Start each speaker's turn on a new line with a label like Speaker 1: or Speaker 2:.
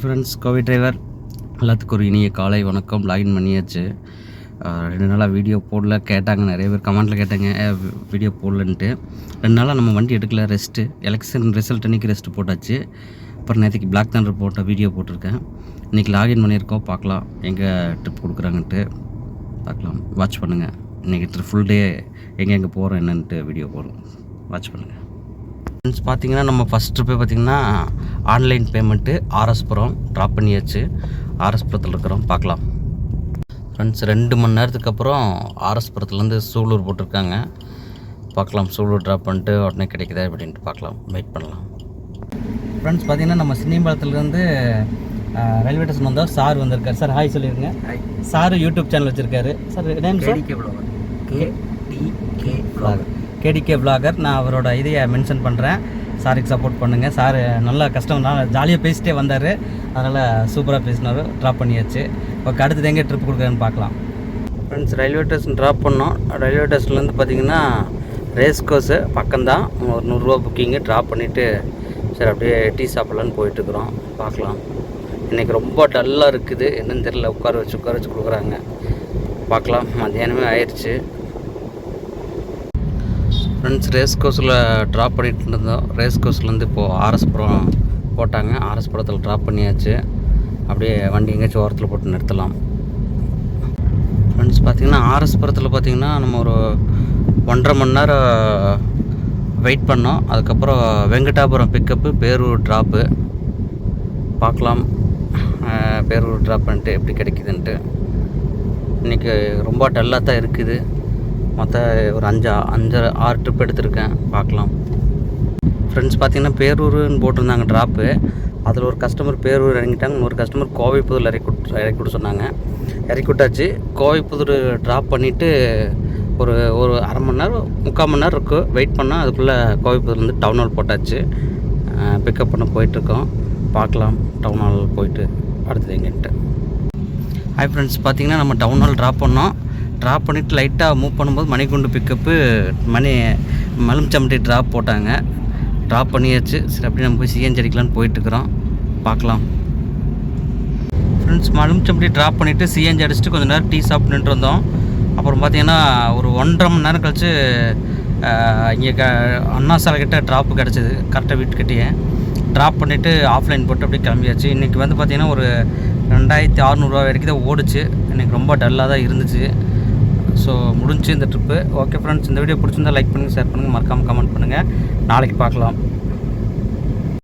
Speaker 1: Friends, Kovai driver எல்லாத்துக்கும் ஒரு இனிய காலை வணக்கம். லாகின் பண்ணியாச்சு. 2 நாளாக வீடியோ போடல. கேட்டாங்க, நிறைய பேர் கமெண்ட்டில் கேட்டாங்க வீடியோ போடலன்ட்டு. 2 நாளாக நம்ம வண்டி எடுக்கல, ரெஸ்ட்டு. எலெக்ஷன் ரிசல்ட் அன்றைக்கி ரெஸ்ட்டு போட்டாச்சு. அப்புறம் நேற்றுக்கு பிளாக் தண்டர் போட்ட வீடியோ போட்டிருக்கேன். இன்றைக்கி லாகின் பண்ணியிருக்கோம். பார்க்கலாம் எங்கே ட்ரிப் கொடுக்குறாங்கன்ட்டு பார்க்கலாம். வாட்ச் பண்ணுங்கள். இன்றைக்கி ஃபுல் டே எங்கே போகிறோம் என்னன்ட்டு வீடியோ போடுறோம். வாட்ச் பண்ணுங்கள். ஃப்ரெண்ட்ஸ், பார்த்திங்கன்னா நம்ம ஃபஸ்ட் ட்ரிப்பே பார்த்திங்கன்னா ஆன்லைன் பேமெண்ட்டு ஆர்எஸ்புரம் ட்ராப் பண்ணியாச்சு. ஆர்எஸ்புரத்தில் இருக்கிறோம். பார்க்கலாம் ஃப்ரெண்ட்ஸ். 2 மணி நேரத்துக்கு அப்புறம் ஆர்எஸ்புரத்துலேருந்து சூலூர் போட்டிருக்காங்க. பார்க்கலாம் சூலூர் ட்ராப் பண்ணிட்டு உடனே கிடைக்குதா அப்படின்ட்டு பார்க்கலாம். வெயிட் பண்ணலாம். ஃப்ரெண்ட்ஸ், பார்த்திங்கன்னா நம்ம சின்னிம்பாலத்துலேருந்து ரயில்வே ஸ்டேஷன் வந்தால் சார் வந்திருக்கார். சார் ஹாய் சொல்லிடுங்க. சார் யூடியூப் சேனல் வச்சுருக்காரு. Sir name sir KDK vlogger. நான் அவரோட இதையை மென்ஷன் பண்ணுறேன். சாருக்கு சப்போர்ட் பண்ணுங்கள். சார் நல்லா கஷ்டம் தான், ஜாலியாக பேசிட்டே வந்தார். அதனால் சூப்பராக பேசினார். ட்ராப் பண்ணியாச்சு. ஓகே, அடுத்தது எங்கே ட்ரிப் கொடுக்குறேன்னு பார்க்கலாம். ஃப்ரெண்ட்ஸ், ரயில்வே ஸ்டேஷன் ட்ராப் பண்ணோம். ரயில்வே ஸ்டேஷன்லேருந்து பார்த்திங்கன்னா ரேஸ் கோர்ஸு பக்கம்தான். ஒரு 100 ரூபா புக்கிங்கு. ட்ராப் பண்ணிவிட்டு சரி அப்படியே டீ சாப்பிட்லான்னு போயிட்டுருக்குறோம். பார்க்கலாம். இன்றைக்கி ரொம்ப டல்லாக இருக்குது. என்னன்னு தெரியல. உட்கார வச்சு கொடுக்குறாங்க. பார்க்கலாம். மத்தியானமே ஆயிடுச்சு. ஃப்ரெண்ட்ஸ், ரேஸ் கோர்ஸில் ட்ராப் பண்ணிட்டு இருந்தோம். ரேஸ் கோர்ஸ்லேருந்து இப்போது ஆர்எஸ்புரம் போட்டாங்க. ஆர்எஸ்புரத்தில் ட்ராப் பண்ணியாச்சு. அப்படியே வண்டி எங்கேயாச்சும் ஓரத்தில் போட்டு நிறுத்தலாம். ஃப்ரெண்ட்ஸ், பார்த்திங்கன்னா ஆர்எஸ்புரத்தில் பார்த்திங்கன்னா நம்ம ஒரு 1.5 மணி நேரம் வெயிட் பண்ணோம். அதுக்கப்புறம் வெங்கடாபுரம் பிக்கப்பு, பேரூர் ட்ராப்பு. பார்க்கலாம் பேரூர் ட்ராப் பண்ணிட்டு எப்படி கிடைக்குதுன்ட்டு. இன்றைக்கி ரொம்ப டல்லாக தான் இருக்குது. மொத்தம் ஒரு 5-6 ட்ரிப் எடுத்திருக்கேன். பார்க்கலாம். ஃப்ரெண்ட்ஸ், பார்த்திங்கன்னா பேரூர்னு போட்டிருந்தாங்க ட்ராப்பு. அதில் ஒரு கஸ்டமர் பேரூர் இறங்கிட்டாங்க. இன்னொரு கஸ்டமர் கோவைப்புதூர் இறக்கி விட சொன்னாங்க. இறக்கி விட்டாச்சு. கோவைப்புதூர் ட்ராப் பண்ணிவிட்டு ஒரு 1/2 மணி நேரம் 3/4 மணி நேரம் இருக்கும் வெயிட் பண்ணால். அதுக்குள்ளே கோவைப்புதூர்லேருந்து டவுன் ஹால் போட்டாச்சு. பிக்கப் பண்ண போயிட்டுருக்கோம். பார்க்கலாம் டவுன் ஹால் போயிட்டு அடுத்தது எங்கேன்ட்டு. ஹாய் ஃப்ரெண்ட்ஸ், பார்த்திங்கன்னா நம்ம டவுன் ஹால் ட்ராப் பண்ணோம். ட்ராப் பண்ணிவிட்டு லைட்டாக மூவ் பண்ணும்போது மணிக்குண்டு பிக்கப்பு மலுமிச்சம்பட்டி ட்ராப் போட்டாங்க. ட்ராப் பண்ணியாச்சு. சரி அப்படி நம்ம போய் சிஎன்ஜி அடிக்கலான்னு போயிட்டுருக்குறோம். பார்க்கலாம். ஃப்ரெண்ட்ஸ், மலுமிச்சம்பட்டி ட்ராப் பண்ணிவிட்டு சிஎன்ஜி அடிச்சுட்டு கொஞ்சம் நேரம் டீ சாப்பிட்டுட்டு வந்தோம். அப்புறம் பார்த்திங்கன்னா ஒரு 1.5 மணி நேரம் கழிச்சு இங்கே அண்ணா சாலை கிட்டே ட்ராப்பு கிடச்சிது. கரெக்டாக வீட்டுக்கிட்டேயே ட்ராப் பண்ணிவிட்டு ஆஃப்லைன் போட்டு அப்படியே கிளம்பியாச்சு. இன்றைக்கி வந்து பார்த்திங்கன்னா ஒரு 2600 ரூபா வரைக்கும் தான் ஓடிச்சு. இன்றைக்கி ரொம்ப டல்லாக தான் இருந்துச்சு. ஸோ முடிஞ்சு இந்த ட்ரிப்பு. ஓகே ஃப்ரெண்ட்ஸ், இந்த வீடியோ பிடிச்சிருந்தா லைக் பண்ணுங்கள், ஷேர் பண்ணுங்கள், மறக்காமல் கமெண்ட் பண்ணுங்கள். நாளைக்கு பார்க்கலாம்.